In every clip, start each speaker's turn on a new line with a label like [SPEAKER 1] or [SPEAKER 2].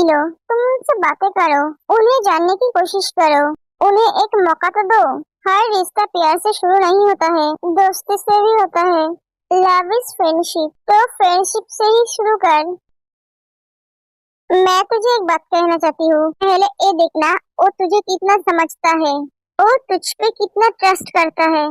[SPEAKER 1] मिलो, तुम उनसे बातें करो, उन्हें जानने की कोशिश करो, उन्हें एक मौका तो दो। हर रिश्ता प्यार से शुरू नहीं होता है, दोस्ती से भी होता है। लव इज फ्रेंडशिप, तो फ्रेंडशिप से ही शुरू कर। मैं तुझे एक बात कहना चाहती हूँ, पहले ये देखना वो तुझे कितना समझता है, वो तुझ पे कितना ट्रस्ट करता है,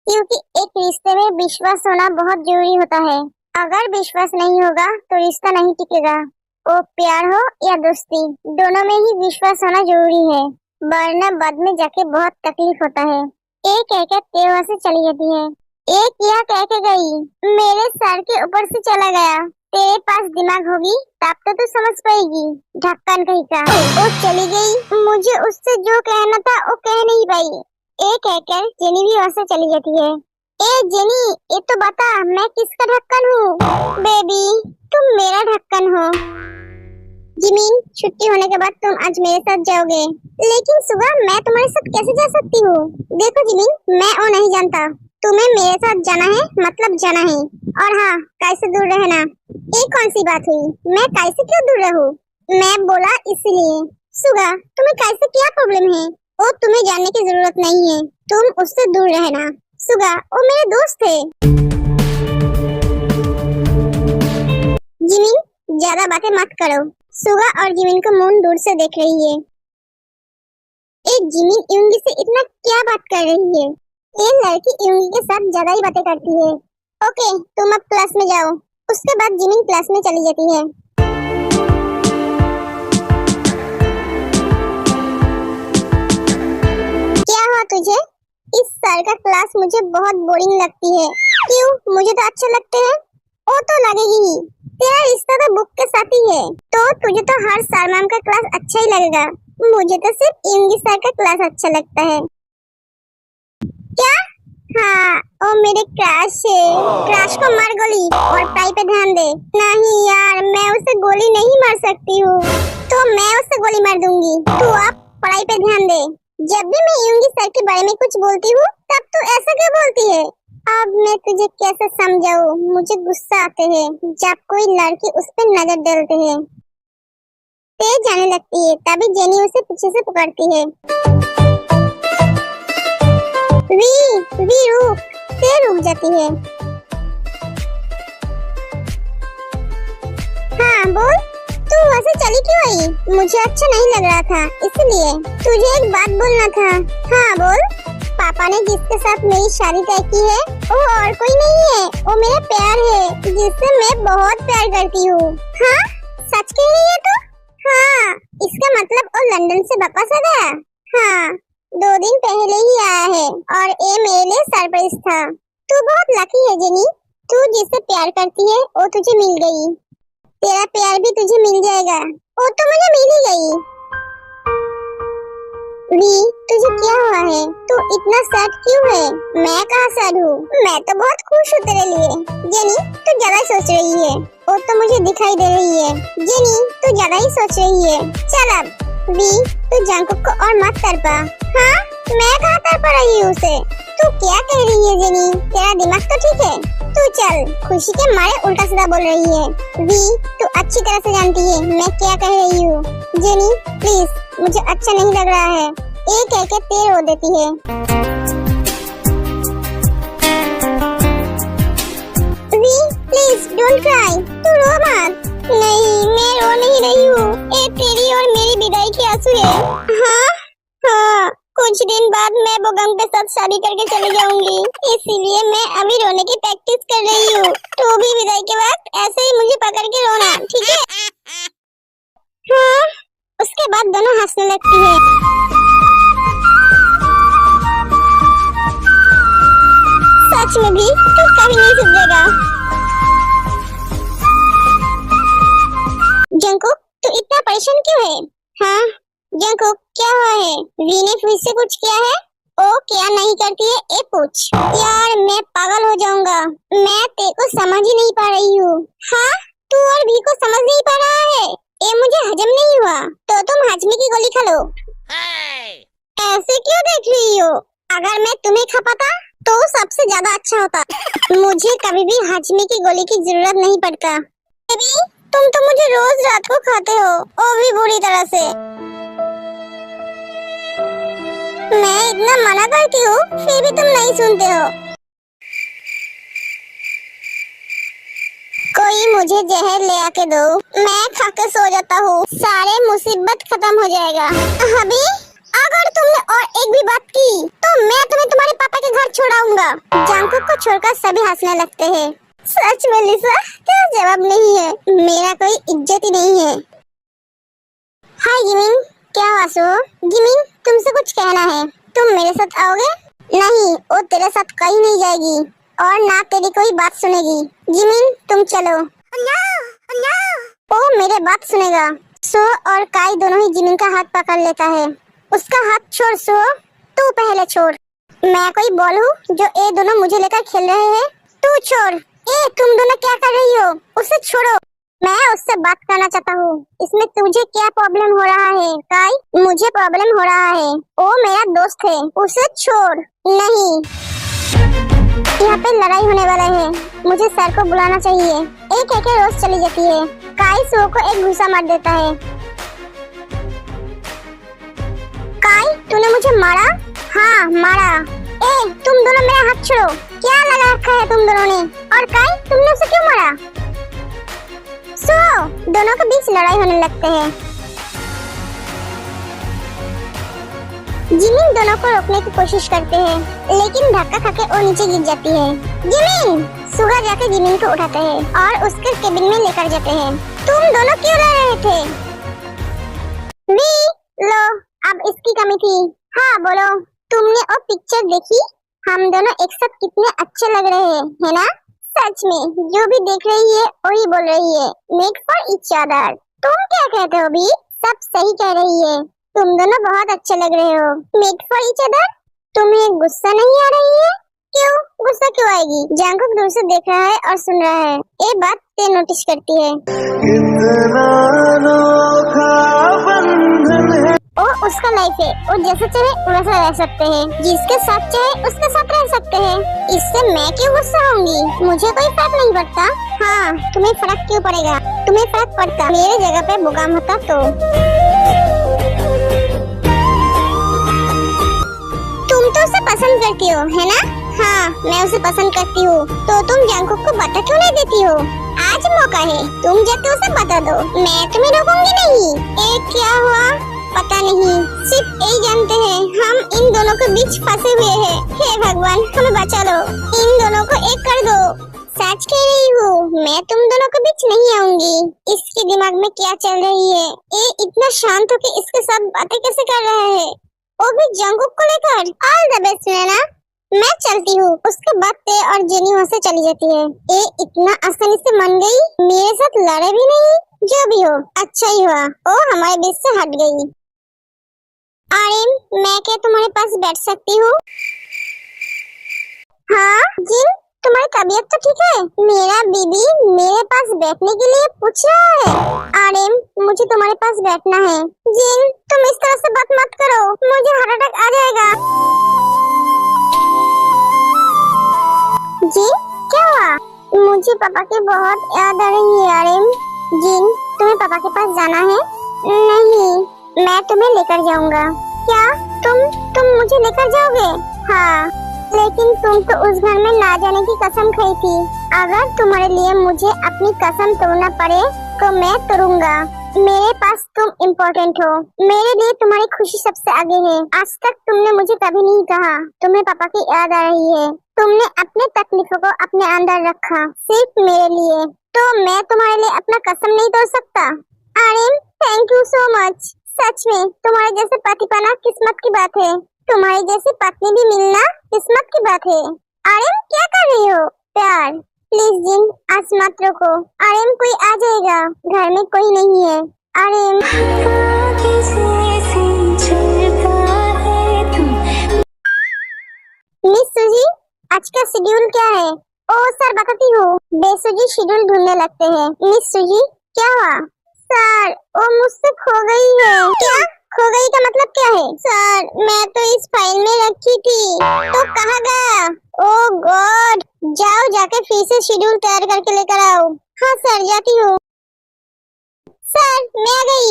[SPEAKER 1] क्योंकि एक रिश्ते में विश्वास होना बहुत जरूरी होता है। अगर विश्वास नहीं होगा तो रिश्ता नहीं टिकेगा। वो प्यार हो या दोस्ती, दोनों में ही विश्वास होना जरूरी है, वरना बाद में जाके बहुत तकलीफ होता है। एक कहकर तेरे से चली जाती है, एक यह कह के गई, मेरे सर के ऊपर से चला गया। तेरे पास दिमाग होगी तब तो तू समझ पाएगी, ढक्कन कहीं का। वो चली गई, मुझे उससे जो कहना था वो कह नहीं पाई। एक कहकर जेनी भी वहाँ से चली जाती है। ए जेनी, ये तो बता मैं किसका ढक्कन हूँ? बेबी, तुम मेरा ढक्कन हो। जिमिन, छुट्टी होने के बाद तुम आज मेरे साथ जाओगे। लेकिन सुबह मैं तुम्हारे साथ कैसे जा सकती हूँ? देखो जिमिन, मैं वो नहीं जानता, तुम्हें मेरे साथ जाना है मतलब जाना है। और हाँ, काई से दूर रहना। ये कौन सी बात हुई? मैं काई से क्यों दूर रहूं? मैं बोला इसलिए। सुगा, तुम्हें काई से क्या प्रॉब्लम है? वो तुम्हें जानने की जरूरत नहीं है, तुम उससे दूर रहना। सुगा, वो मेरे दोस्त है। जिमिन, ज्यादा बातें मत करो। सुगा और जिमिन को मून दूर से देख रही है। एक जिमिन यूंगी से इतना क्या बात कर रही है? ये लड़की यूंगी के साथ ज्यादा ही बातें करती है। ओके, तुम अब क्लास में जाओ। उसके बाद जिमिन क्लास में चली जाती है। क्या हुआ तुझे? इस साल का क्लास मुझे बहुत बोरिंग लगती है। क्यों? मुझे तो अच्छा लगते हैं। वो तो लगेगी ही, तेरा रिश्ता तो बुक के साथ ही है, तो तुझे तो हर साल मैम का क्लास अच्छा ही लगेगा। मुझे तो सिर्फ इंग्लिश सर का क्लास अच्छा लगता है। क्या? हाँ, वो मेरे क्रश है। क्रश को मार गोली और पढ़ाई पे ध्यान दे। नहीं यार, मैं उसे गोली नहीं मार सकती हूँ। तो मैं उसे गोली मार दूंगी, तू अब पढ़ाई पे ध्यान दे। जब भी मैं यूंगी सर के बारे में कुछ बोलती हूँ तब तू ऐसा क्यों बोलती है? अब मैं तुझे कैसे समझाऊं? मुझे गुस्सा आते हैं जब कोई लड़की उस पर नजर डालते हैं। तेज जाने लगती है, तभी जेनी उसे पीछे से पकड़ती है। वी रुक। ते रुक जाती है। हाँ बोल, तू वैसे चली क्यों आई? मुझे अच्छा नहीं लग रहा था, इसलिए। तुझे एक बात बोलना था। हाँ बोल। पापा ने जिसके साथ मेरी शादी तय की है वो और कोई नहीं है, वो मेरा प्यार है, जिससे मैं बहुत प्यार करती हूँ। हाँ, सच कह रही है तू? हाँ, इसका मतलब वो लंदन से वापस आ गया? हाँ, 2 दिन पहले ही आया है और ये मेरे लिए सरप्राइज था। तू बहुत लकी है जेनी, तू जिससे प्यार करती है वो तुझे मिल गई। तेरा प्यार भी तुझे मिल जाएगा। वो तो मुझे मिल ही गई। वी, तुझे क्या हुआ है? तू इतना सैड क्यों है? मैं कहाँ सैड हूँ? मैं तो बहुत खुश हूँ तेरे लिए। जेनी, तू ज्यादा सोच रही है, वो तो मुझे दिखाई दे रही है। जेनी, तू ज्यादा ही सोच रही है। चल अब। वी, तू जंकुक को और मत तड़पा। हाँ, मैं कहाँ तड़पा रही हूँ उसे? तू क्या कह रही है जेनी? तेरा दिमाग तो ठीक है? तू चल, खुशी के मारे उल्टा सीधा बोल रही है। वी, तू अच्छी तरह से जानती है मैं क्या कह रही हूँ। जेनी प्लीज, मुझे अच्छा नहीं लग रहा है। एक कह के तेर हो देती है। वी प्लीज डोंट क्राई, तू रो मत। नहीं, मैं रो नहीं रही हूँ, ये तेरी और मेरी विदाई के आंसू है। हाँ, कुछ दिन बाद मैं बोगम के साथ शादी करके चली जाऊंगी, इसीलिए मैं अभी रोने की प्रैक्टिस कर रही हूँ। तू भी विदाई के वक्त ऐसे ही मुझे पकड़ के रोना, ठीक है? हाँ। उसके बाद दोनों हंसने लगती है। सच में भी तू कभी नहीं सुधरेगा। जंकुक, तू इतना परेशान क्यों है? हाँ जंकुक, क्या हुआ है? वी ने फिर से कुछ किया है? ओ क्या नहीं करती है ये पूछ। यार मैं पागल हो जाऊंगा, मैं तेरे को समझ ही नहीं पा रही हूँ। हाँ, तू और वी को समझ नहीं पा रहा है? ये मुझे हजम नहीं हुआ, तो तुम हजमी की गोली खा लो। ऐसे क्यों देख रही हो? अगर मैं तुम्हें खपाता तो सबसे ज्यादा अच्छा होता। मुझे कभी भी हजमी की गोली की जरूरत नहीं पड़ता। बेबी, तुम तो मुझे रोज रात को खाते हो, वो भी बुरी तरह से। मैं इतना मना करती हूँ फिर भी तुम नहीं सुनते हो। कोई मुझे जहर ले आके दो, मैं खा के सो जाता हूँ, सारे मुसीबत खत्म हो जाएगा। अभी अगर तुमने और एक भी बात की तो मैं तुम्हें तुम्हारे पापा के घर छोड़ाऊंगा। जंगकुक को छोड़कर सभी हंसने लगते हैं। सच में लिसा, क्या जवाब नहीं है, मेरा कोई इज्जत ही नहीं है। हाय जिमिन, क्या वासु? जिमिन, तुमसे कुछ कहना है, तुम मेरे साथ आओगे? नहीं, वो तेरे साथ कहीं नहीं जाएगी और ना तेरी कोई बात सुनेगी। जिमिन, तुम चलो। वो मेरे बात सुनेगा। सो और काई दोनों ही जिमिन का हाथ पकड़ लेता है। उसका हाथ छोड़ सो, तू पहले छोड़। मैं कोई बॉल हूँ जो ये दोनों मुझे लेकर खेल रहे हैं? तू छोड़। ए, तुम दोनों क्या कर रही हो? उसे छोड़ो। मैं उससे बात करना चाहता हूँ। इसमें तुझे क्या प्रॉब्लम हो रहा है काई? मुझे प्रॉब्लम हो रहा है। वो मेरा दोस्त है, उसे छोड़। नहीं, यहाँ पे लड़ाई होने वाला है, मुझे सर को बुलाना चाहिए। एक एक रोज चली जाती है। काई सो को एक घुसा मार देता है। काई, तूने मुझे मारा? हाँ, मारा। ए, तुम दोनों मेरा हाथ छोड़ो। क्या लगा रखा है तुम दोनों ने? और काई, तुमने उसे क्यों मारा? सो दोनों के बीच लड़ाई होने लगते हैं। जिमिन दोनों को रोकने की कोशिश करते हैं, लेकिन धक्का खाके वो नीचे गिर जाती है। जिमिन, सुगा जाके जिमिन को उठाते हैं और उसके केबिन में लेकर जाते हैं। तुम दोनों क्यों लड़ रहे थे? वी, लो, अब इसकी कमी थी। हाँ बोलो, तुमने वो पिक्चर देखी? हम दोनों एक साथ कितने अच्छे लग रहे हैं, है ना? सच में जो भी देख रही है वही बोल रही है, मेड फॉर ईच अदर। तुम क्या कहते हो भी? सब सही कह रही है, तुम दोनों बहुत अच्छे लग रहे हो। Made for each other? तुम्हें गुस्सा नहीं आ रही है? क्यों गुस्सा क्यों आएगी? जंगकुक दूर से देख रहा है और सुन रहा है। ये बात ते नोटिस करती है। कितना अनोखा बंधन है। वो उसका लाइफ है, वो जैसा चाहे वैसा रह सकते हैं, जिसके साथ चाहे उसके साथ रह सकते हैं। इससे मैं क्यों गुस्सा होंगी? मुझे कोई फर्क नहीं पड़ता। हाँ, तुम्हें फर्क क्यों पड़ेगा? तुम्हें फर्क पड़ता मेरे जगह पे बुकाम होता तो। तुम तो उसे पसंद करती हो, है ना? हाँ, मैं उसे पसंद करती हूँ। तो तुम जंगकुक को बता क्यों नहीं देती हो? आज मौका है, तुम जाके उसे बता दो। मैं तुम्हें रोकूंगी नहीं। क्या हुआ पता नहीं, सिर्फ यही जानते हैं हम इन दोनों के बीच फंसे हुए हैं। हे भगवान, हमें बचा लो, इन दोनों को एक कर दो। सच कह रही हूँ, मैं तुम दोनों के बीच नहीं आऊंगी। इसके दिमाग में क्या चल रही है? ये इतना शांत होकर इसके साथ बातें कैसे कर रहा है, वो भी जंगकुक को लेकर? ऑल द बेस्ट नैना, मैं चलती हूँ। उसके बाद ते और जेनी वहाँ से चली जाती है। ये इतना आसानी से मान गई, मेरे साथ लड़े भी नहीं। जो भी हो, अच्छा ही हुआ वो हमारे बीच से हट गई। आर्यन, मैं क्या तुम्हारे पास बैठ सकती हूँ? हाँ जिन, तुम्हारी तबीयत तो ठीक है? मेरा बीबी मेरे पास बैठने के लिए पूछ रहा है। आर्यन, मुझे तुम्हारे पास बैठना है। जिन, तुम इस तरह से बात मत करो, मुझे हार्ट अटैक आ जाएगा। जिन, क्या हुआ? मुझे पापा की बहुत याद आ रही है आर्यन। जिन, तुम्हें पापा के पास जाना है? नहीं, मैं तुम्हें लेकर जाऊंगा। क्या तुम मुझे लेकर जाओगे? हाँ, लेकिन तुम तो उस घर में ना जाने की कसम खाई थी। अगर तुम्हारे लिए मुझे अपनी कसम तोड़ना पड़े तो मैं तोड़ूंगा। मेरे पास तुम इम्पोर्टेंट हो, मेरे लिए तुम्हारी खुशी सबसे आगे है। आज तक तुमने मुझे कभी नहीं कहा तुम्हें पापा की याद आ रही है। तुमने अपने तकलीफों को अपने अंदर रखा सिर्फ मेरे लिए, तो मैं तुम्हारे लिए अपना कसम नहीं तोड़ सकता। Aryan, thank you so much. सच में तुम्हारे जैसे पति पाना किस्मत की बात है। तुम्हारी जैसी पत्नी भी मिलना किस्मत की बात है। आर्यन, क्या कर रही हो? प्यार। प्लीज जिन, आज मत रोको। आर्यन, कोई आ जाएगा, घर में कोई नहीं है। आर्यन, मिस सुजी, आज का शेड्यूल क्या है? ओ सर, बताती हूँ। बेसुजी शेड्यूल ढूंढने लगते हैं। मिस सुजी, क्या हुआ? सर, वो मुझसे खो गई है। क्या? खो गई का मतलब क्या है? सर, मैं तो इस फाइल में रखी थी। तो कहाँ गया? ओह गॉड, जाओ जाके फिर से शेड्यूल तैयार करके लेकर आओ। हाँ सर, जाती हूँ। सर मैं आ गई।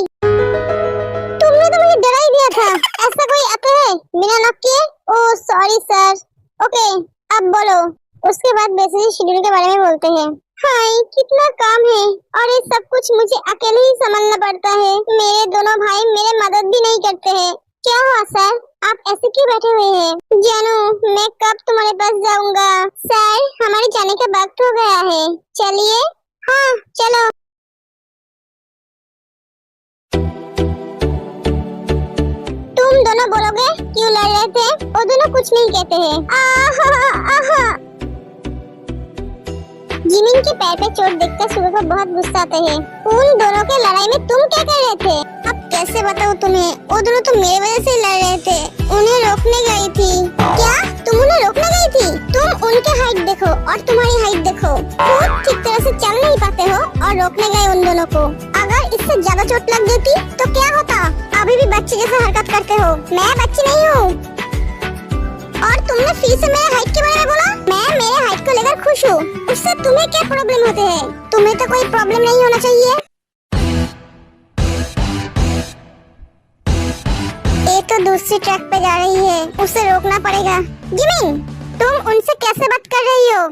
[SPEAKER 1] तुमने तो मुझे डरा ही दिया था। ऐसा कोई आता है बिना नॉक किए? Oh sorry sir. ओके अब बोलो। उसके बाद बेसिक शेड्यूल के बारे में बोलते हैं। हाय कितना काम है और ये सब कुछ मुझे अकेले ही संभालना पड़ता है। मेरे दोनों भाई मेरे मदद भी नहीं करते हैं। क्या हुआ सर, आप ऐसे क्यों बैठे हुए हैं? जानू मैं कब तुम्हारे पास जाऊंगा? सर हमारे जाने का वक्त हो गया है, चलिए। हाँ चलो। तुम दोनों बोलोगे क्यों लड़ रहे थे? वो दोनों कुछ नहीं कहते हैं। आहा। जिमिन के पैर पे चोट देखकर सुबह को बहुत गुस्सा आता है। उन दोनों के लड़ाई में तुम क्या कर रहे थे? अब कैसे बताऊं तुम्हें? वो दोनों तो मेरे वजह से लड़ रहे थे। उन्हें रोकने गई थी। क्या तुम उन्हें रोकने गई थी? तुम उनके हाइट देखो और तुम्हारी हाइट देखो। खुद ठीक तरह से चल नहीं पाते हो और रोकने गए उन दोनों को। अगर इससे ज्यादा चोट लग देती तो क्या होता? अभी भी बच्चे जैसा हरकत करते हो। मैं बच्ची नहीं हूँ। और तुमने फिर से मेरे हाइट के बारे में बोला। मैं मेरे हाइट को लेकर खुश हूँ। उससे तुम्हें क्या प्रॉब्लम होते हैं? तुम्हें तो कोई प्रॉब्लम नहीं होना चाहिए। ये तो दूसरी ट्रैक पे जा रही है, उसे रोकना पड़ेगा। जिमिन तुम उनसे कैसे बात कर रही हो?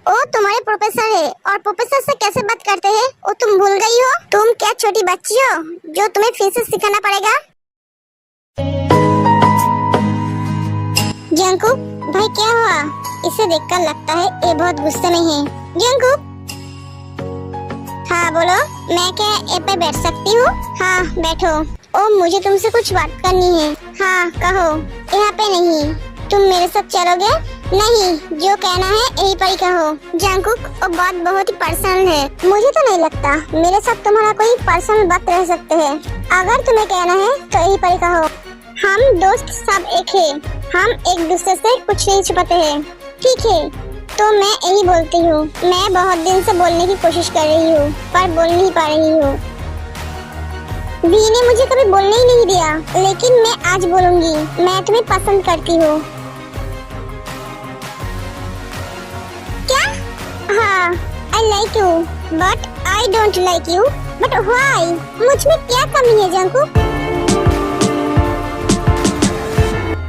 [SPEAKER 1] वो तुम्हारे प्रोफेसर है और प्रोफेसर से कैसे बात करते हैं वो तुम भूल गई हो? तुम क्या छोटी बच्ची हो जो तुम्हें फिर से सिखाना पड़ेगा? जंकुक भाई क्या हुआ? इसे देखकर लगता है ये बहुत गुस्से में है। जंकुक हाँ बोलो। मैं क्या ए पे बैठ सकती हूँ? हाँ बैठो। ओ मुझे तुमसे कुछ बात करनी है। हाँ कहो। यहाँ पे नहीं, तुम मेरे साथ चलोगे? नहीं, जो कहना है यही पर ही कहो। जंकुक वो बात बहुत ही पर्सनल है। मुझे तो नहीं लगता मेरे साथ तुम्हारा कोई पर्सनल बात रह सकते है। अगर तुम्हें कहना है तो यही पर ही कहो। हम दोस्त सब एक है, हम एक दूसरे से कुछ नहीं छुपाते हैं। ठीक है तो मैं यही बोलती हूँ। मैं बहुत दिन से बोलने की कोशिश कर रही हूँ पर बोल नहीं पा रही हूँ। वी ने मुझे कभी बोलने ही नहीं दिया, लेकिन मैं आज बोलूंगी। मैं तुम्हें पसंद करती हूँ। क्या? हाँ I like you but I don't like you. But why? मुझ में क्या कमी है जंकुक?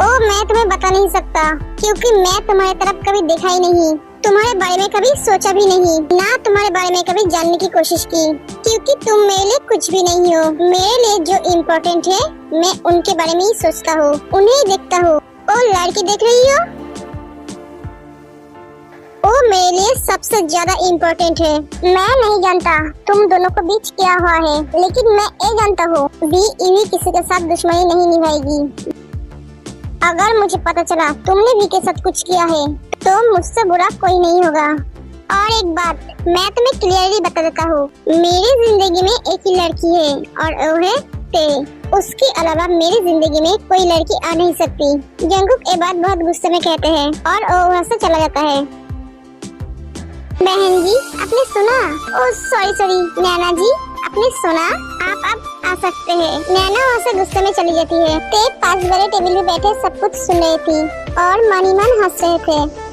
[SPEAKER 1] ओ मैं तुम्हें बता नहीं सकता क्योंकि मैं तुम्हारी तरफ कभी देखा ही नहीं, तुम्हारे बारे में कभी सोचा भी नहीं, ना तुम्हारे बारे में कभी जानने की कोशिश की, क्योंकि तुम मेरे लिए कुछ भी नहीं हो। मेरे लिए जो इम्पोर्टेंट है मैं उनके बारे में ही सोचता हूँ, उन्हें देखता हूँ। ओ लड़की देख रही हो, वो मेरे लिए सबसे ज्यादा इम्पोर्टेंट है। मैं नहीं जानता तुम दोनों को बीच क्या हुआ है, लेकिन मैं ये जानता हूँ वी इवी किसी के साथ दुश्मनी नहीं निभाएगी। अगर मुझे पता चला तुमने वी के साथ कुछ किया है तो मुझसे बुरा कोई नहीं होगा। और एक बात मैं तुम्हें क्लियरली बता देता हूँ, मेरी जिंदगी में एक ही लड़की है और वो है ते। उसके अलावा मेरी जिंदगी में कोई लड़की आ नहीं सकती। जंकुक ये बात बहुत गुस्से में कहते हैं और वो वहाँ से चला जाता है। बहन जी आपने सुना? ओ सॉरी नैना जी आपने सुना? आप अब आ सकते हैं। नैना वहाँ से गुस्से में चली जाती है। ते पास वाले टेबल पे बैठे सब कुछ सुन रही थी और मन ही मन हंस रहे थे।